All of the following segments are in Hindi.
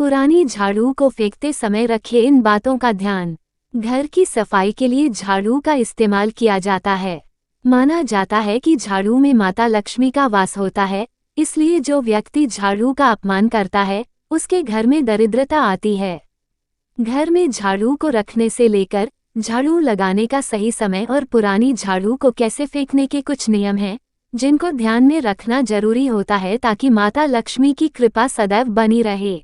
पुरानी झाड़ू को फेंकते समय रखें इन बातों का ध्यान। घर की सफाई के लिए झाड़ू का इस्तेमाल किया जाता है। माना जाता है कि झाड़ू में माता लक्ष्मी का वास होता है, इसलिए जो व्यक्ति झाड़ू का अपमान करता है उसके घर में दरिद्रता आती है। घर में झाड़ू को रखने से लेकर झाड़ू लगाने का सही समय और पुरानी झाड़ू को कैसे फेंकने के कुछ नियम हैं जिनको ध्यान में रखना जरूरी होता है ताकि माता लक्ष्मी की कृपा सदैव बनी रहे।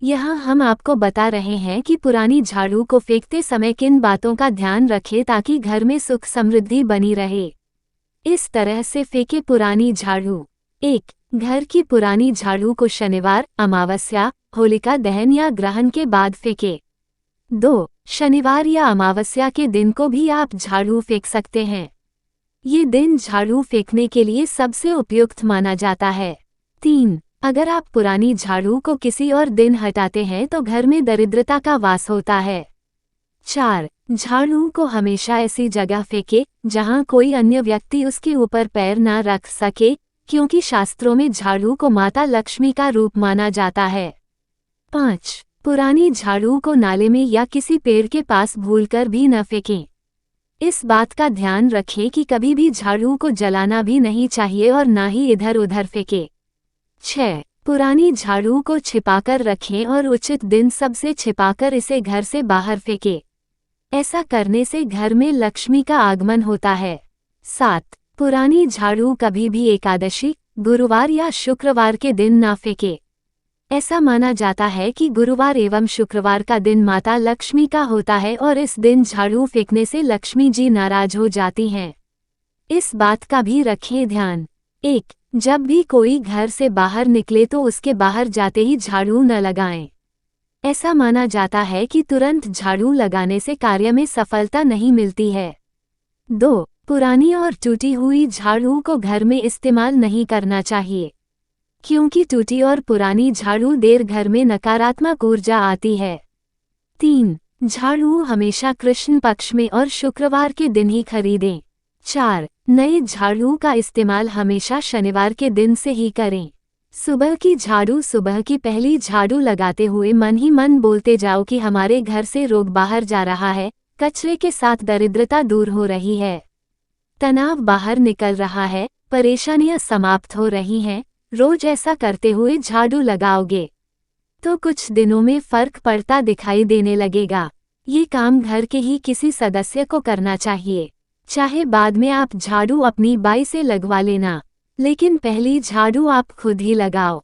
यहाँ हम आपको बता रहे हैं कि पुरानी झाड़ू को फेंकते समय किन बातों का ध्यान रखें ताकि घर में सुख समृद्धि बनी रहे। इस तरह से फेंके पुरानी झाड़ू। 1. घर की पुरानी झाड़ू को शनिवार, अमावस्या, होलिका दहन या ग्रहण के बाद फेंके। 2. शनिवार या अमावस्या के दिन को भी आप झाड़ू फेंक सकते हैं। ये दिन झाड़ू फेंकने के लिए सबसे उपयुक्त माना जाता है। 3. अगर आप पुरानी झाड़ू को किसी और दिन हटाते हैं तो घर में दरिद्रता का वास होता है। 4. झाड़ू को हमेशा ऐसी जगह फेंके जहां कोई अन्य व्यक्ति उसके ऊपर पैर न रख सके, क्योंकि शास्त्रों में झाड़ू को माता लक्ष्मी का रूप माना जाता है। 5. पुरानी झाड़ू को नाले में या किसी पेड़ के पास भूलकर भी न फेंकें। इस बात का ध्यान रखें कि कभी भी झाड़ू को जलाना भी नहीं चाहिए और ना ही इधर उधर फेंके। 6. पुरानी झाड़ू को छिपाकर रखें और उचित दिन सबसे छिपाकर इसे घर से बाहर फेंके। ऐसा करने से घर में लक्ष्मी का आगमन होता है। 7. पुरानी झाड़ू कभी भी एकादशी, गुरुवार या शुक्रवार के दिन ना फेंके। ऐसा माना जाता है कि गुरुवार एवं शुक्रवार का दिन माता लक्ष्मी का होता है और इस दिन झाड़ू फेंकने से लक्ष्मी जी नाराज हो जाती हैं। इस बात का भी रखें ध्यान। 1. जब भी कोई घर से बाहर निकले तो उसके बाहर जाते ही झाड़ू न लगाएं। ऐसा माना जाता है कि तुरंत झाड़ू लगाने से कार्य में सफलता नहीं मिलती है। 2. पुरानी और टूटी हुई झाड़ू को घर में इस्तेमाल नहीं करना चाहिए, क्योंकि टूटी और पुरानी झाड़ू देर घर में नकारात्मक ऊर्जा आती है। 3. झाड़ू हमेशा कृष्ण पक्ष में और शुक्रवार के दिन ही खरीदें। 4. नए झाड़ू का इस्तेमाल हमेशा शनिवार के दिन से ही करें। सुबह की झाड़ू सुबह की पहली झाड़ू लगाते हुए मन ही मन बोलते जाओ कि हमारे घर से रोग बाहर जा रहा है, कचरे के साथ दरिद्रता दूर हो रही है, तनाव बाहर निकल रहा है, परेशानियां समाप्त हो रही हैं। रोज ऐसा करते हुए झाड़ू लगाओगे तो कुछ दिनों में फर्क पड़ता दिखाई देने लगेगा। ये काम घर के ही किसी सदस्य को करना चाहिए। चाहे बाद में आप झाड़ू अपनी बाई से लगवा लेना, लेकिन पहली झाड़ू आप खुद ही लगाओ।